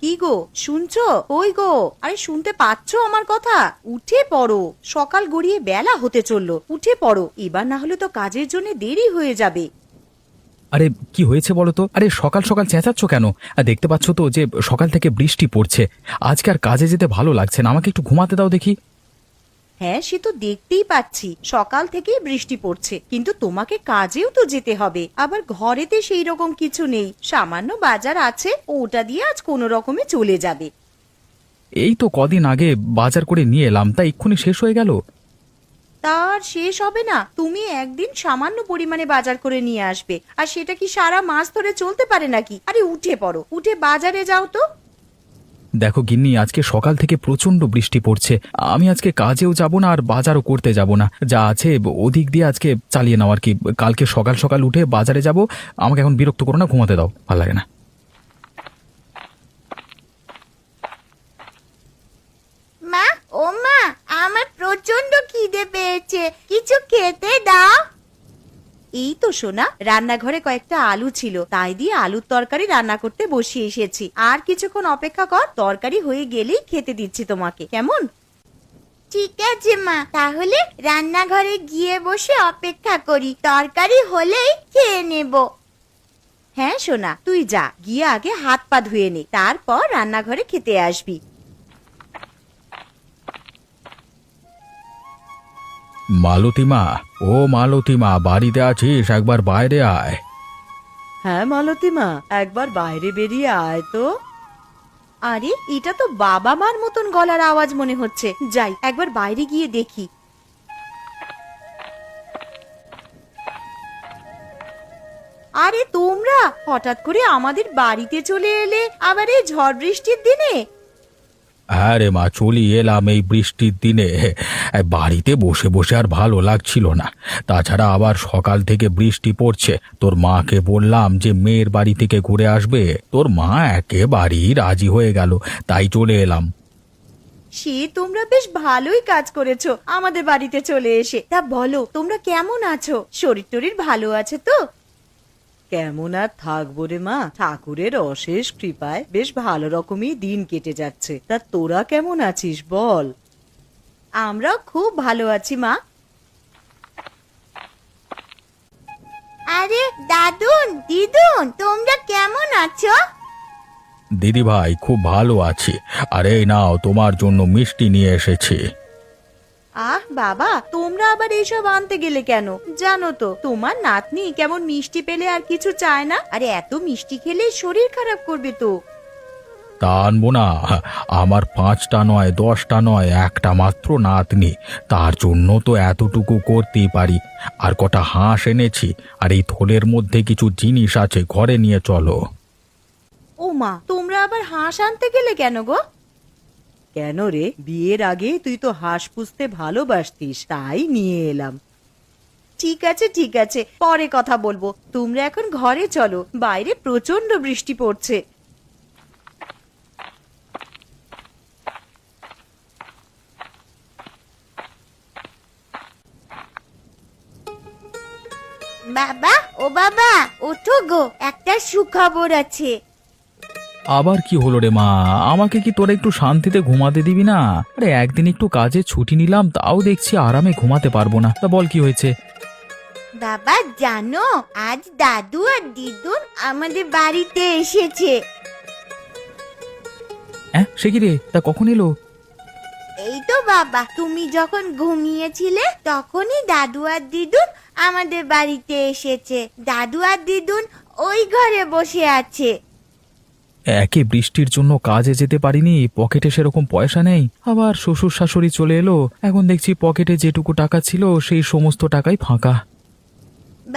কি গো, শুনছো? ওই গো, আরে শুনতে পাচ্ছো আমার কথা? উঠে পড়ো, সকাল গড়িয়ে বেলা হতে চললো। উঠে পড়ো, এবার না হলে তো কাজের জন্য দেরি হয়ে যাবে। আরে কি হয়েছে বলো তো? আরে সকাল সকাল চেঁচাচ্ছ কেন? দেখতে পাচ্ছ তো যে সকাল থেকে বৃষ্টি পড়ছে। আজকে আর কাজে যেতে ভালো লাগছে না, আমাকে একটু ঘুমাতে দাও দেখি। হ্যাঁ, সে তো দেখতেই পাচ্ছি সকাল থেকেই বৃষ্টি পড়ছে, কিন্তু তোমাকে কাজেও তো যেতে হবে। আবার ঘরেতে সেই রকম কিছু নেই, সামান্য বাজার আছে, ওটা দিয়ে আজ কোনো রকমে চলে যাবে। এই তো কদিন আগে বাজার করে নিয়ে এলাম, তা এক্ষুনি শেষ হয়ে গেল। তার শেষ হবে না? তুমি একদিন সামান্য পরিমাণে বাজার করে নিয়ে আসবে, আর সেটা কি সারা মাস ধরে চলতে পারে নাকি? আরে উঠে পড়ো, উঠে বাজারে যাও তো। দেখো গিন্নি, আজকে সকাল থেকে প্রচন্ড বৃষ্টি পড়ছে। আমি আজকে কাজেও যাব না আর বাজারও করতে যাব না, যা আছে ওদিক দিয়ে আজকে চালিয়ে নাও আর কি। কালকে সকাল সকাল উঠে বাজারে যাব। আমাকে এখন বিরক্ত করো না, ঘুমাতে দাও, ভালো লাগে না। মা, ও মা, আমার প্রচন্ড খিদে পেয়েছে, কিছু খেতে দাও। এই তো সোনা, রান্নাঘরে কয়েকটা আলু ছিল, তাই দিয়ে আলুর তরকারি রান্না করতে বসিয়ে এসেছি। আর কিছুক্ষণ অপেক্ষা কর, তরকারি হয়ে গেলেই খেতে দিচ্ছি তোমাকে, কেমন? ঠিক আছে মা, তাহলে রান্নাঘরে গিয়ে বসে অপেক্ষা করি, তরকারি হলেই খেয়ে নেব। হ্যাঁ সোনা, তুই যা, গিয়ে আগে হাত পা ধুয়ে নে, তারপর রান্নাঘরে খেতে আসবি। মালতীমা, ও মালতীমা, বাড়িতে আছিস? একবার বাইরে আয়। হ্যাঁ মালতীমা, একবার বাইরে বেরিয়ে আয় তো। আরে এটা তো বাবা মার মতন গলার আওয়াজ মনে হচ্ছে, যাই একবার বাইরে গিয়ে দেখি। আরে তোমরা হঠাৎ করে আমাদের বাড়িতে চলে এলে, আবার এই ঝড় বৃষ্টির দিনে? হ্যাঁ রে মা, চলি এলাম এই বৃষ্টির দিনে। বাড়িতে বসে বসে আর ভালো লাগছিল না। তাছাড়া আবার সকাল থেকে বৃষ্টি পড়ছে। তোর মাকে বললাম যে মেয়ের বাড়ি থেকে ঘুরে আসবে, তোর মা একেবারেই রাজি হয়ে গেল, তাই চলে এলাম। সে তোমরা বেশ ভালোই কাজ করেছো আমাদের বাড়িতে চলে এসে। তা বলো, তোমরা কেমন আছো? শরীর টরীর ভালো আছে তো? কেমন আর থাকবো রে মা, ঠাকুরের অশেষ কৃপায় বেশ ভালো রকমই দিন কেটে যাচ্ছে। তা তোরা কেমন আছিস বল? আমরাও খুব ভালো আছি মা। আরে দাদুন, দিদুন, তোমরা কেমন আছো? দিদি ভাই, খুব ভালো আছি। আর এই নাও, তোমার জন্য মিষ্টি নিয়ে এসেছি। আহ বাবা, তোমরা আবার এইসব আনতে গেলে কেন? জানো তো তোমার নাতনি কেমন মিষ্টি পেলে আর কিছু চায় না, আরে এত মিষ্টি খেলে শরীর খারাপ করবে তো। তা আনবো না? আমার 5টা নয়, 10টা নয়, একটা মাত্র নাতনি, তার জন্য তো এতটুকু করতেই পারি। আর কটা হাঁস এনেছি, আর এই থলের মধ্যে কিছু জিনিস আছে, ঘরে নিয়ে চলো। ও মা, তোমরা আবার হাঁস আনতে গেলে কেন গো? কেন রে, বিয়ের আগে তুই তো হাঁস পুষতে ভালোবাসতিস, তাই নিয়ে এলাম। ঠিক আছে ঠিক আছে, পরে কথা বলবো, তোমরা এখন ঘরে চলো, বাইরে প্রচন্ড বৃষ্টি পড়ছে। বাবা, ও বাবা, ওঠো গো, একটা সুখবর আছে। আবার কি হলো রে মা? আমাকে কি তোরা একটু শান্তিতে ঘুমাতে দিবি না? আরে একদিন একটু কাজে ছুটি নিলাম, তাও দেখছি আরামে ঘুমাতে পারবো না। তা বল কি হয়েছে? বাবা জানো, আজ দাদু আর দিদুন আমাদের বাড়িতে এসেছে। হ্যাঁ, সে কি রে? তা কখন এলো? এই তো বাবা, তুমি যখন ঘুমিয়েছিলে তখনই দাদু আর দিদুন আমাদের বাড়িতে এসেছে। দাদু আর দিদুন ওই ঘরে বসে আছে। একে বৃষ্টির জন্য কাজে যেতে পারিনি, পকেটে সেরকম পয়সা নেই, আবার শ্বশুর শাশুড়ি চলে এলো, এখন দেখছি পকেটে যেটুকু টাকা ছিল সেই সমস্ত টাকাই ফাঁকা।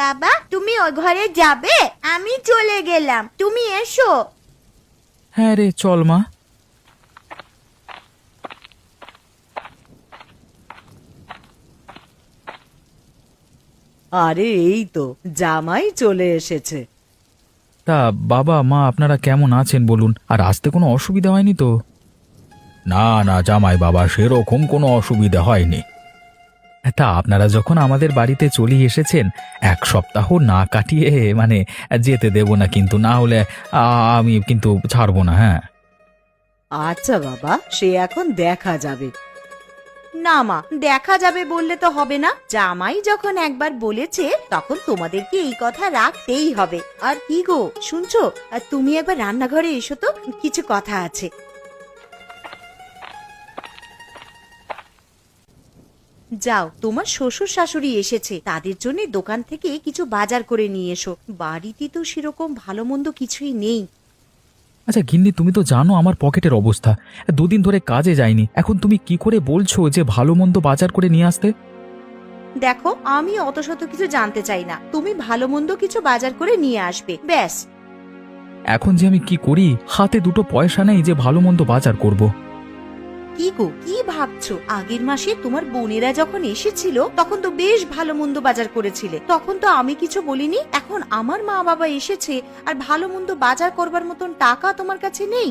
বাবা, তুমি ওই ঘরে যাবে? আমি চলে গেলাম, তুমি এসো। হ্যাঁ রে, চল মা। আরে এই তো জামাই চলে এসেছে। তা বাবা মা আপনারা কেমন আছেন বলুন? আর আসতে কোনো অসুবিধা হয়নি তো? না না জামাই বাবা, সেরকম কোনো অসুবিধা হয়নি। তা আপনারা যখন আমাদের বাড়িতে চলে এসেছেন, 1 সপ্তাহ না কাটিয়ে যেতে দেব না, কিন্তু না হলে আমি কিন্তু ছাড়বো না। হ্যাঁ, আচ্ছা বাবা, সে এখন দেখা যাবে। না মা, দেখা যাবে বললে তো হবে না। জামাই যখন একবার বলেছে তখন তোমাদেরকে এই কথা রাখতেই হবে। আর কি গো শুনছো, আর তুমি একবার রান্নাঘরে এসো তো, কিছু কথা আছে। যাও, তোমার শ্বশুর শাশুড়ি এসেছে, তাদের জন্য দোকান থেকে কিছু বাজার করে নিয়ে এসো। বাড়িতে তো সেরকম ভালো মন্দ কিছুই নেই। আচ্ছা গিন্নি, তুমি তো জানো আমার পকেটের অবস্থা, দুদিন ধরে কাজে যাইনি। এখন তুমি কি করে বলছো যে ভালো মন্দ বাজার করে নিয়ে আসতে? দেখো, আমি অত শত কিছু জানতে চাই না, তুমি ভালো মন্দ কিছু বাজার করে নিয়ে আসবে, ব্যাস। এখন যে আমি কি করি, হাতে দুটো পয়সা নেই যে ভালো মন্দ বাজার করব। কি গো, কি ভাবছো? আগের মাসে তোমার বোনেরা যখন এসেছিল তখন তো বেশ ভালো মন্দ বাজার করেছিলে, তখন তো আমি কিছু বলিনি। এখন আমার মা বাবা এসেছে আর ভালো মন্দ বাজার করবার মতন টাকা তোমার কাছে নেই।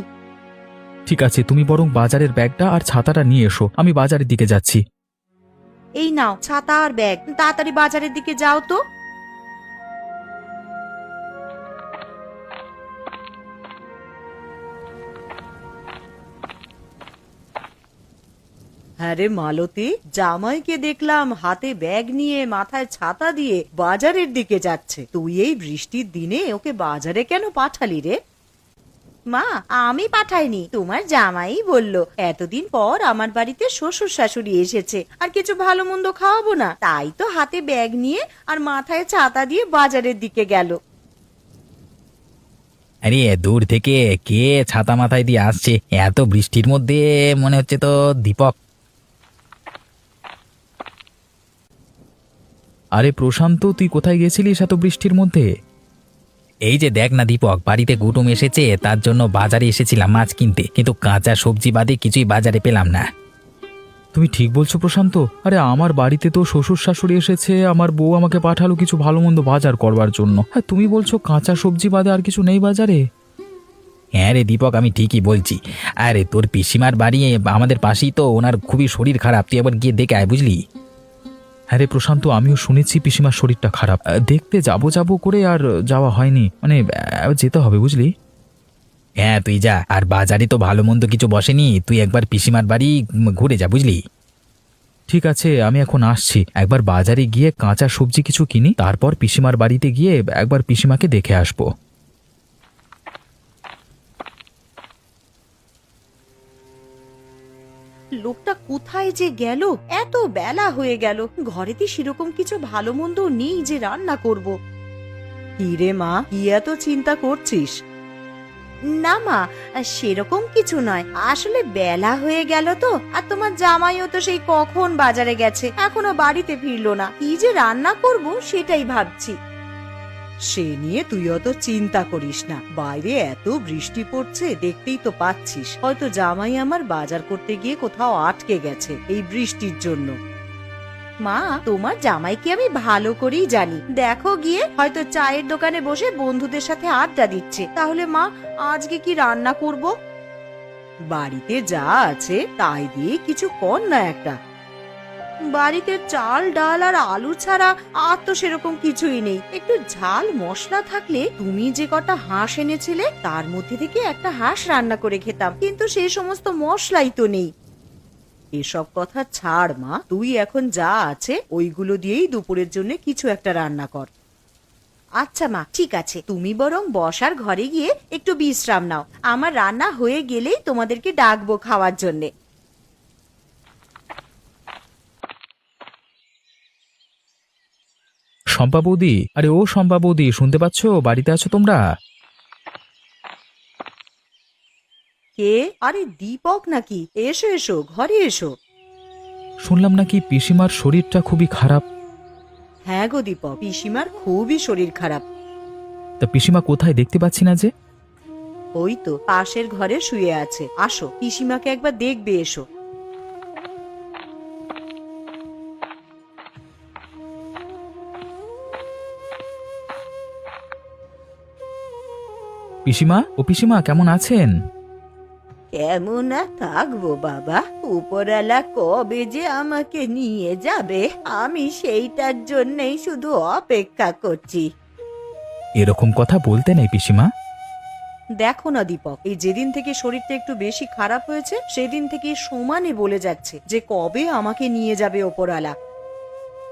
ঠিক আছে, তুমি বরং বাজারের ব্যাগটা আর ছাতাটা নিয়ে এসো, আমি বাজারের দিকে যাচ্ছি। এই নাও ছাতা আর ব্যাগ, তাড়াতাড়ি বাজারের দিকে যাও তো। হ্যাঁ রে মালতী, জামাইকে দেখলাম হাতে ব্যাগ নিয়ে মাথায় ছাতা দিয়ে বাজারের দিকে যাচ্ছে। তুই এই বৃষ্টির দিনে ওকে বাজারে কেন পাঠালি রে? মা, আমি পাঠাইনি, তোমার জামাই বলল এতদিন পর আমার বাড়িতে শ্বশুর শাশুড়ি এসেছে, আর কিছু ভালো মন্দ খাওয়াবো না, তাই তো হাতে ব্যাগ নিয়ে আর মাথায় ছাতা দিয়ে বাজারের দিকে গেল। আরে দূর থেকে কে ছাতা মাথায় দিয়ে আসছে এত বৃষ্টির মধ্যে? মনে হচ্ছে তো দীপক। আরে প্রশান্ত, তুই কোথায় গেছিলিস এত বৃষ্টির মধ্যে? এই যে দেখ না দীপক, বাড়িতে কুটুম এসেছে, তার জন্য বাজারে এসেছিলাম মাছ কিনতে, কিন্তু কাঁচা সবজি বাদে কিছুই বাজারে পেলাম না। তুমি ঠিক বলছো প্রশান্ত। আরে আমার বাড়িতে তো শ্বশুর শাশুড়ি এসেছে, আমার বউ আমাকে পাঠালো কিছু ভালো মন্দ বাজার করবার জন্য। হ্যাঁ, তুমি বলছো কাঁচা সবজি বাদে আর কিছু নেই বাজারে? হ্যাঁ রে দীপক, আমি ঠিকই বলছি। আরে তোর পিসিমার বাড়ি আমাদের পাশেই তো, ওনার খুবই শরীর খারাপ, তুই একবার গিয়ে দেখে আয়, বুঝলি? হ্যাঁ রে প্রশান্ত, আমিও শুনেছি পিসিমার শরীরটা খারাপ। দেখতে যাবো করে আর যাওয়া হয়নি, মানে যেতে হবে, বুঝলি? হ্যাঁ তুই যা, আর বাজারে তো ভালো মন্দ কিছু বসেনি, তুই একবার পিসিমার বাড়ি ঘুরে যা, বুঝলি? ঠিক আছে, আমি এখন আসছি। একবার বাজারে গিয়ে কাঁচা সবজি কিছু কিনি, তারপর পিসিমার বাড়িতে গিয়ে একবার পিসিমাকে দেখে আসবো। লোকটা কোথায় যে গেল? এত বেলা হয়ে গেল, ঘরেতে সেরকম কিছু ভালো মন্দ নেই যে রান্না করব। কি রে মা, কি এত চিন্তা করছিস? না মা, সেরকম কিছু নয়, আসলে বেলা হয়ে গেল তো, আর তোমার জামাইও তো সেই কখন বাজারে গেছে, এখনো বাড়িতে ফিরলো না। কি যে রান্না করব সেটাই ভাবছি। সে নিয়ে তুই অত চিন্তা করিস না, বাইরে এত বৃষ্টি পড়ছে দেখতেই তো পাচ্ছিস, হয়তো জামাই আমার বাজার করতে গিয়ে কোথাও আটকে গেছে এই বৃষ্টির জন্য। মা, তোমার জামাইকে আমি ভালো করেই জানি, দেখো গিয়ে হয়তো চায়ের দোকানে বসে বন্ধুদের সাথে আড্ডা দিচ্ছে। তাহলে মা, আজকে কি রান্না করব? বাড়িতে যা আছে তাই দিয়ে কিছু কর না একটা। বাড়িতে চাল ডাল আর আলু ছাড়া আর তো সেরকম কিছুই নেই। একটু ঝাল মশলা থাকলে, তুমি যে কটা হাঁস এনেছিলে তার মধ্যে থেকে একটা হাঁস রান্না করে খেতাম, কিন্তু সেই সমস্ত মশলাই তো নেই। এসব কথা ছাড় মা, তুই এখন যা আছে ওইগুলো দিয়েই দুপুরের জন্য কিছু একটা রান্না কর। আচ্ছা মা, ঠিক আছে, তুমি বরং বসার ঘরে গিয়ে একটু বিশ্রাম নাও, আমার রান্না হয়ে গেলেই তোমাদেরকে ডাকবো খাওয়ার জন্যে। শম্পা বৌদি, আরে ও শম্পা বৌদি, শুনতে পাচ্ছ? বাড়িতে আছো তোমরা? কে? আরে দীপক নাকি? এসো এসো, ঘরে এসো। শুনলাম নাকি পিসিমার শরীরটা খুবই খারাপ। হ্যাঁ গো দীপক, পিসিমার খুবই শরীর খারাপ। তা পিসিমা কোথায়, দেখতে পাচ্ছি না যে? ওই তো পাশের ঘরে শুয়ে আছে, আসো পিসিমাকে একবার দেখবে, এসো। পিসিমা, ও পিসিমা, কেমন আছেন? কেমন আর থাকবো বাবা, উপরওয়ালা কবে যে আমাকে নিয়ে যাবে আমি সেইটার জন্যই শুধু অপেক্ষা করছি। এরকম কথা বলতে নেই পিসিমা। দেখো না দীপক, এই যেদিন থেকে শরীরটা একটু বেশি খারাপ হয়েছে সেদিন থেকে সমানে বলে যাচ্ছে যে কবে আমাকে নিয়ে যাবে ওপরওয়ালা।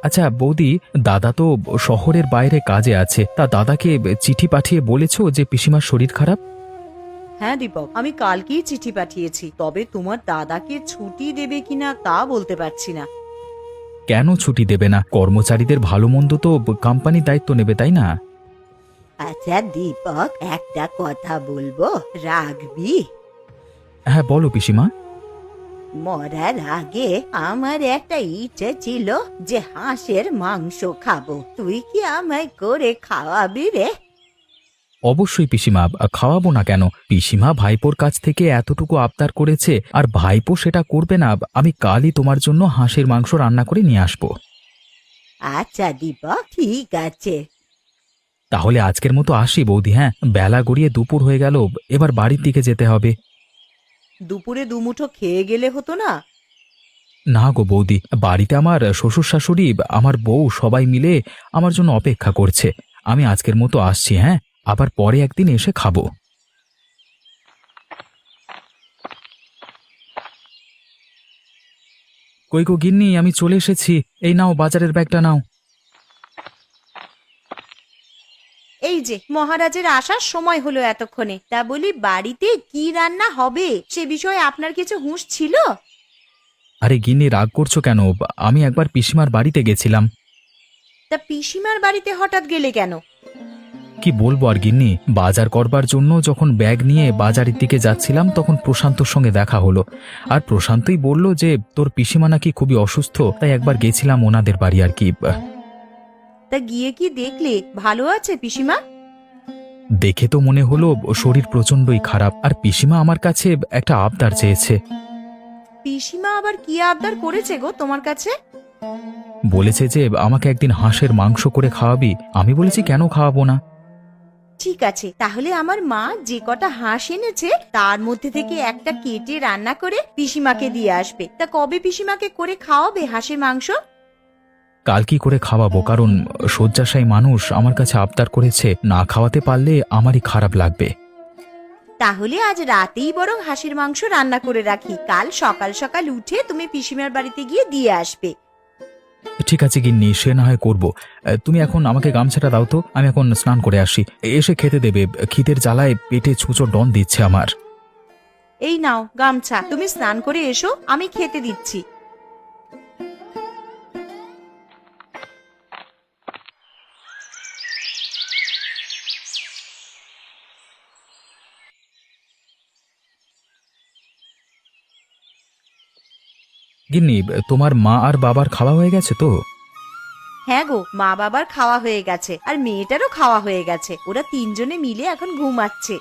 আচ্ছা বৌদি, দাদা তো শহরের বাইরে কাজে আছে, তা দাদাকে চিঠি পাঠিয়ে বলেছো যে পিসিমার শরীর খারাপ? হ্যাঁ দীপক, আমি কালকেই চিঠি পাঠিয়েছি, তবে তোমার দাদাকে ছুটি দেবে কিনা তা বলতে পারছি না। কেন ছুটি দেবে না? কর্মচারীদের ভালো মন্দ তো কোম্পানি দায়িত্ব নেবে, তাই না? আচ্ছা দীপক, একটা কথা বলবো, রাখবি? হ্যাঁ বলো পিসিমা। মরার আগে আমার একটা ইচ্ছে ছিল যে হাঁসের মাংস খাবো, তুই কি আমায় করে খাওয়াবি রে? অবশ্যই পিসিমা, খাওয়াবো না কেন? পিসিমা ভাইপোর কাছ থেকে এতটুকু আবদার করেছে, আর ভাইপো সেটা করবে না? আমি কালই তোমার জন্য হাঁসের মাংস রান্না করে নিয়ে আসবো। আচ্ছা দীপক, ঠিক আছে। তাহলে আজকের মতো আসি বৌদি। হ্যাঁ, বেলা গড়িয়ে দুপুর হয়ে গেল, এবার বাড়ির দিকে যেতে হবে। দুপুরে দুমুঠো খেয়ে গেলে হতো না? না গো বৌদি, বাড়িতে আমার শ্বশুর শাশুড়ি, আমার বউ সবাই মিলে আমার জন্য অপেক্ষা করছে। আমি আজকের মতো আসছি। হ্যাঁ, আবার পরে একদিন এসে খাবো। কই গো গিন্নি, আমি চলে এসেছি। এই নাও বাজারের ব্যাগটা নাও। এই যে মহারাজের আসার সময় হলো এতক্ষণে, তা বলি বাড়িতে কি রান্না হবে সে বিষয়ে আপনার কিছু হুঁশ ছিল? আরে গিন্নি, রাগ করছো কেন? আমি একবার পিসিমার বাড়িতে গেছিলাম। তা পিসিমার বাড়িতে হঠাৎ গেলে কেন? কি বলবো আর গিন্নি, বাজার করবার জন্য যখন ব্যাগ নিয়ে বাজারের দিকে যাচ্ছিলাম তখন প্রশান্তর সঙ্গে দেখা হলো। আর প্রশান্তই বলল যে তোর পিসিমা নাকি খুবই অসুস্থ, তাই একবার গেছিলাম ওনাদের বাড়ি আর কি। তা গিয়ে কি দেখলে ভালো আছে পিসিমা? দেখে তো মনে হলো শরীর প্রচন্ডই খারাপ, আর পিসিমা আমার কাছে একটা আবদার চেয়েছে। পিসিমা আবার কি আবদার করেছে গো তোমার কাছে? বলেছে যে আমাকে একদিন হাঁসের মাংস করে খাওয়াবি। আমি বলেছি কেন খাওয়াবো না। ঠিক আছে, তাহলে আমার মা যে কটা হাঁস এনেছে তার মধ্যে থেকে একটা কেটে রান্না করে পিসিমাকে দিয়ে আসবে। তা কবে পিসিমাকে করে খাওয়াবে হাঁসের মাংস? কাল কি করে খাওয়াবো, কারণ শয্যাশায়ী মানুষ আমার কাছে আবদার করেছে, না খাওয়াতে পারলে আমারই খারাপ লাগবে। তাহলে আজ রাতেই বরং হাঁসের মাংস রান্না করে রাখি, কাল সকাল সকাল উঠে তুমি পিসিমার বাড়িতে গিয়ে দিয়ে আসবে। ঠিক আছে গিন্নি, সে না হয় করবো। তুমি এখন আমাকে গামছাটা দাও তো, আমি এখন স্নান করে আসি। এসে খেতে দেবে, খিদের জ্বালায় পেটে ছুঁচো ডন দিচ্ছে আমার। এই নাও গামছা, তুমি স্নান করে এসো, আমি খেতে দিচ্ছি। গিন্নি, তোমার মা আর বাবার খাওয়া হয়ে গেছে তো? হ্যাঁ গো, মা বাবার খাওয়া হয়ে গেছে, আর মেয়েটারও খাওয়া হয়ে গেছে। ওরা তিনজনে মিলে এখন ঘুমাচ্ছে।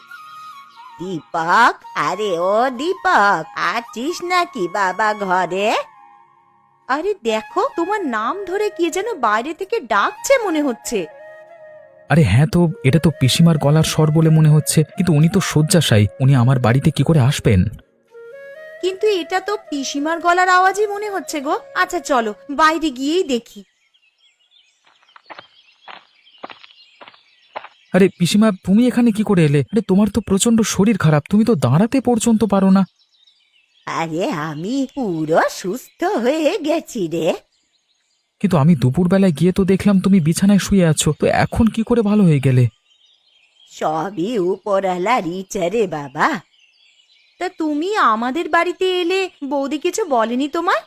দীপক, আরে ও দীপক, আছিস নাকি বাবা ঘরে? আরে দেখো, তোমার নাম ধরে কে যেন বাইরে থেকে ডাকছে মনে হচ্ছে। আরে হ্যাঁ তো, এটা তো পিসিমার গলার স্বর বলে মনে হচ্ছে, কিন্তু উনি তো শয্যাশায়ী, উনি আমার বাড়িতে কি করে আসবেন? কিন্তু এটা তো পিসিমার গলার আওয়াজই মনে হচ্ছে গো। আচ্ছা চলো বাইরে গিয়েই দেখি। আরে পিসিমা, তুমি এখানে কি করে এলে? আরে তোমার তো প্রচন্ড শরীর খারাপ, তুমি তো দাঁড়াতে পর্যন্ত পারো না। আরে আমি পুরো সুস্থ হয়ে গেছি রে। কিন্তু আমি দুপুরবেলায় গিয়ে তো দেখলাম তুমি বিছানায় শুয়ে আছো, তো এখন কি করে ভালো হয়ে গেলে? সবই উপরওয়ালার ইচ্ছা রে বাবা। তা তুমি আমাদের বাড়িতে এলে বৌদি কিছু বলেনি তোমার?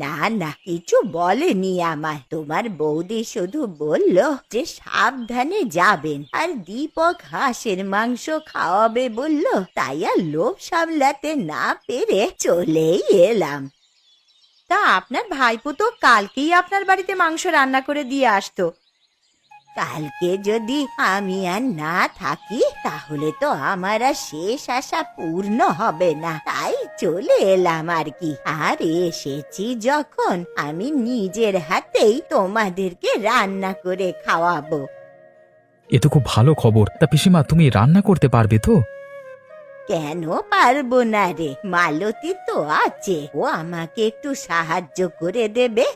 না না, কিছু বলেনি আমায়। তোমার বৌদি শুধু বলল যে সাবধানে যাবেন, আর দীপক হাঁসের মাংস খাওয়াবে বলল, তাই আর লোভ সামলাতে না পেরে চলেই এলাম। তা আপনার ভাইপো তো কালকেই আপনার বাড়িতে মাংস রান্না করে দিয়ে আসতো। কালকে যদি আমি আর না থাকি তাহলে তো আমার আর শেষ আশা পূর্ণ হবে না, তাই চলে এলাম আর কি। আর এসেছি যখন, আমি নিজের হাতেই তোমাদেরকে রান্না করে খাওয়াবো। এ তো খুব ভালো খবর। তা পিসিমা, তুমি রান্না করতে পারবে তো? কেন পারবো না রে, মালতী তো আছে, ও আমাকে একটু সাহায্য করে দেবে।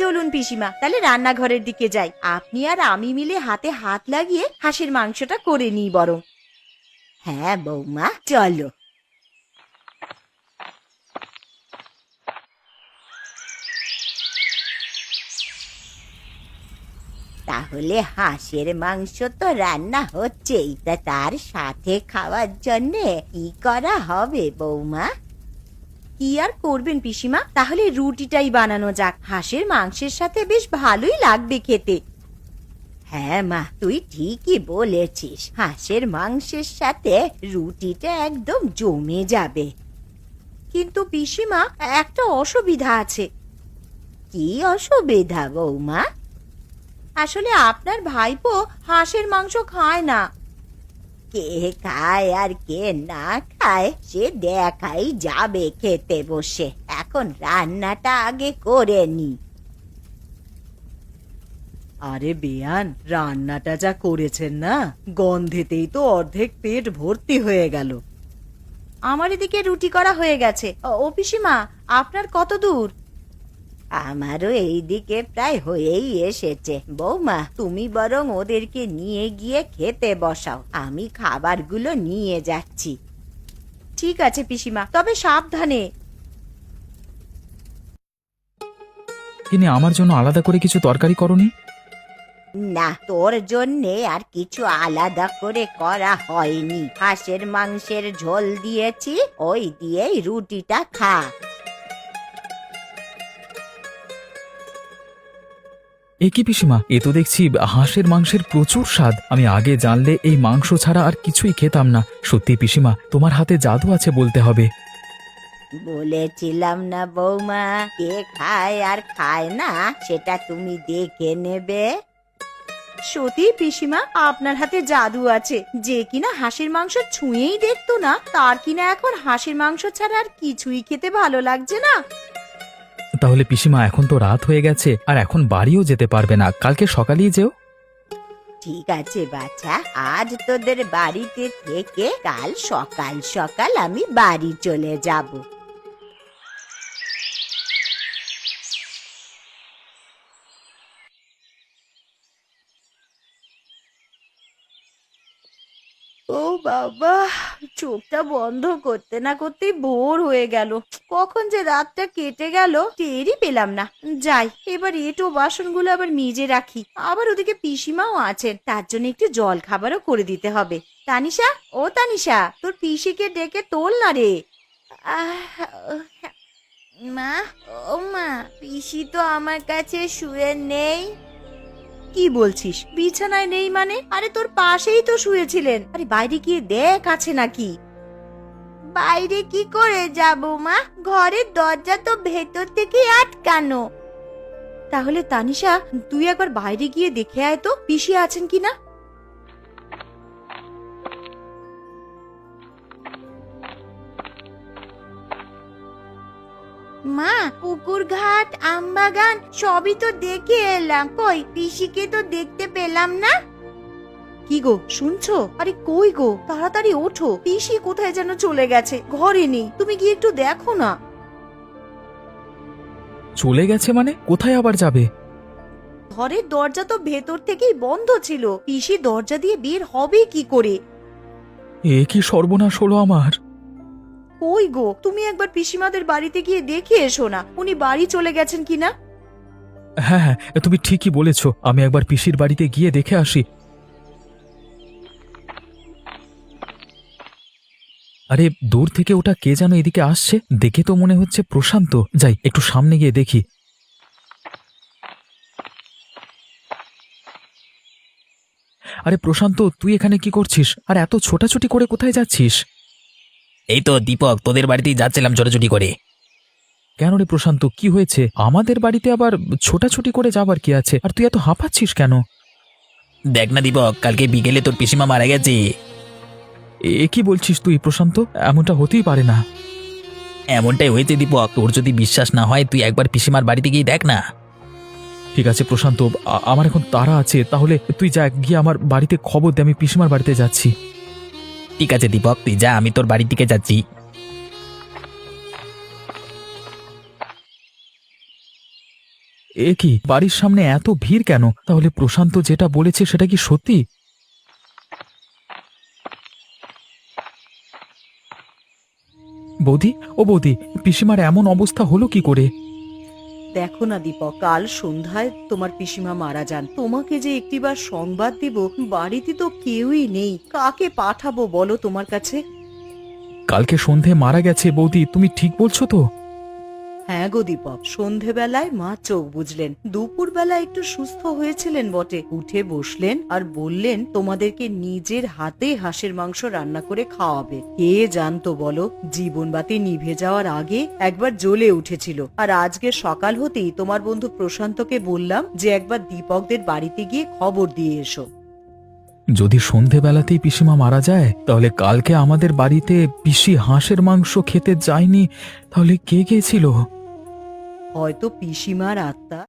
চলুন পিসিমা, তাহলে রান্নাঘরের দিকে যাই, আপনি আর আমি মিলে হাতে হাত লাগিয়ে হাঁসের মাংসটা করে নিই বরং। হ্যাঁ বৌমা, চলো। তাহলে হাঁসের মাংস তো রান্না হচ্ছেই, তা তার সাথে খাওয়ার জন্যে কি করা হবে বৌমা? কি আর করবেন পিসিমা, তাহলে রুটিটাই বানানো যাক। হাঁসের মাংসের সাথে বেশ ভালোই লাগবে খেতে। হ্যাঁ মা, তুই ঠিকই বলেছিস, হাঁসের মাংসের সাথে রুটিটা একদম জমে যাবে। কিন্তু পিসিমা, একটা অসুবিধা আছে। কি অসুবিধা বৌমা? আসলে আপনার ভাইপো হাঁসের মাংস খায় না। কে খায় আর কে না খায় সে দেখাই যাবে খেতে বসে। এখন রান্নাটা আগে করে নি। আরে বেয়ান, রান্নাটা যা করেছেন না, গন্ধেতেই তো অর্ধেক পেট ভর্তি হয়ে গেল। আমার এদিকে রুটি করা হয়ে গেছে। ও পিসিমা, আপনার কত দূর? আমারও এইদিকে প্রায় হয়েই এসেছে। বৌমা, তুমি বরং ওদেরকে নিয়ে গিয়ে খেতে বসাও, আমি খাবারগুলো নিয়ে যাচ্ছি। ঠিক আছে পিসিমা, তবে সাবধানে। তিনি আমার জন্য আলাদা করে কিছু তরকারি করনি? না, তোর জন্যে আর কিছু আলাদা করে করা হয়নি। হাঁসের মাংসের ঝোল দিয়েছি, ওই দিয়েই রুটিটা খা। এ কি পিসিমা, এ তো দেখছি হাঁসের মাংসের প্রচুর স্বাদ। আমি আগে জানলে এই মাংস ছাড়া আর কিছুই খেতাম না। সত্যি পিসিমা, তোমার হাতে জাদু আছে বলতে হবে। বলেছিলাম না বৌমা, কে খায় আর খায় না সেটা তুমি দেখে নেবে। সত্যি পিসিমা, আপনার হাতে জাদু আছে। যে কিনা হাঁসের মাংস ছুঁয়েই দেখতো না, তার কিনা এখন হাঁসের মাংস ছাড়া আর কিছুই খেতে ভালো লাগছে না। তাহলে পিসিমা, এখন তো রাত হয়ে গেছে, আর এখন বাড়িও যেতে পারবে না, কালকে সকালেই যেও। ঠিক আছে বাচ্চা, আজ তোদের বাড়িতে থেকে কাল সকাল সকাল আমি বাড়ি চলে যাব। ও বাবা, চোখটা বন্ধ করতে না করতেই ভোর হয়ে গেল। কখন যে রাতটা কেটে গেল টেরই পেলাম না। যাই, এবার এঁটো বাসনগুলো আবার মেজে রাখি। আবার ওদিকে পিসিমাও আছেন, তার জন্য একটু জল খাবারও করে দিতে হবে। তানিশা, ও তানিশা, তোর পিসিকে ডেকে তোল না রে। মা, ও মা, পিসি তো আমার কাছে শুয়ে নেই। কি বলছিস? বিছানায় নেই মানে? আরে তোর পাশেই তো শুয়েছিলেন। আরে বাইরে গিয়ে দেখ আছে নাকি। বাইরে কি করে যাব মা? ঘরের দরজা তো ভেতর থেকে আটকানো। তাহলে তানিশা, তুই একবার বাইরে গিয়ে দেখে আয় তো পিসি আছেন কিনা। মা, পুকুর ঘাট, আমবাগান সবই তো দেখে এলাম, কই পিসিকে তো দেখতে পেলাম না। কি গো, শুনছো? আরে কই গো, তাড়াতাড়ি ওঠো, পিসি কোথায় যেন চলে গেছে, ঘরে নেই। তুমি গিয়ে একটু দেখো না। চলে গেছে মানে? কোথায় আবার যাবে? ঘরের দরজা তো ভেতর থেকেই বন্ধ ছিল, পিসি দরজা দিয়ে বের হবে কি করে? এ কি সর্বনাশ হলো আমার! কই গো, তুমি একবার পিসিমাদের বাড়িতে গিয়ে দেখে এসো না, উনি বাড়ি চলে গেছেন কিনা। হ্যাঁ হ্যাঁ, তুমি ঠিকই বলেছ, আমি একবার পিসির বাড়িতে গিয়ে দেখে আসি। আরে দূর থেকে ওটা কে যেন এদিকে আসছে, দেখে তো মনে হচ্ছে প্রশান্ত। যাই, একটু সামনে গিয়ে দেখি। আরে প্রশান্ত, তুই এখানে কি করছিস? আর এত ছোটাছুটি করে কোথায় যাচ্ছিস? এই তো দীপক, তোদের বাড়িতেই যাচ্ছিলাম ছোটাছুটি করে। কেন রে প্রশান্ত, কি হয়েছে? আমাদের বাড়িতে আবার ছোটাছুটি করে যাবার কি আছে? আর তুই এত হাঁপাচ্ছিস কেন? দেখ না দীপক, কালকে বিকেলে তোর পিসিমা মারা গেছে। এ কি বলছিস তুই প্রশান্ত? এমনটা হতেই পারে না। এমনটাই হয়েছে দীপক, তোর যদি বিশ্বাস না হয় তুই একবার পিসিমার বাড়িতে গিয়ে দেখ না। ঠিক আছে প্রশান্ত, আমার এখন তাড়া আছে, তাহলে তুই যা, গিয়ে আমার বাড়িতে খবর দে, আমি পিসিমার বাড়িতে যাচ্ছি। ঠিক আছে দীপক, তুই যা, আমি তোর বাড়ির দিকে যাচ্ছি। এ কি, বাড়ির সামনে এত ভিড় কেন? তাহলে প্রশান্ত যেটা বলেছে সেটা কি সত্যি? বৌদি, ও বৌদি, পিসিমার এমন অবস্থা হলো কি করে? দেখো না দীপক, কাল সন্ধ্যায় তোমার পিসিমা মারা যান। তোমাকে যে একটিবার সংবাদ দিব, বাড়িতে তো কেউই নেই, কাকে পাঠাবো বলো তোমার কাছে? কালকে সন্ধে মারা গেছে বৌদি, তুমি ঠিক বলছো তো? হ্যাঁ গো দীপক, সন্ধেবেলায় মা চোখ বুঝলেন, দুপুরবেলা একটু সুস্থ হয়েছিলেন বটে, উঠে বসলেন আর বললেন তোমাদেরকে নিজের হাতে হাঁসের মাংস রান্না করে খাওয়াবে। কে জানতো বলো, জীবনবাতি নিভে যাওয়ার আগে একবার জ্বলে উঠেছিল। আর আজকে সকাল হতেই তোমার বন্ধু প্রশান্তকে বললাম যে একবার দীপকদের বাড়িতে গিয়ে খবর দিয়ে এসো। যদি সন্ধেবেলাতেই পিসিমা মারা যায়, তাহলে কালকে আমাদের বাড়িতে পিসি হাঁসের মাংস খেতে যায়নি, তাহলে কে গিয়েছিল? হয়তো পিসিমার আত্মা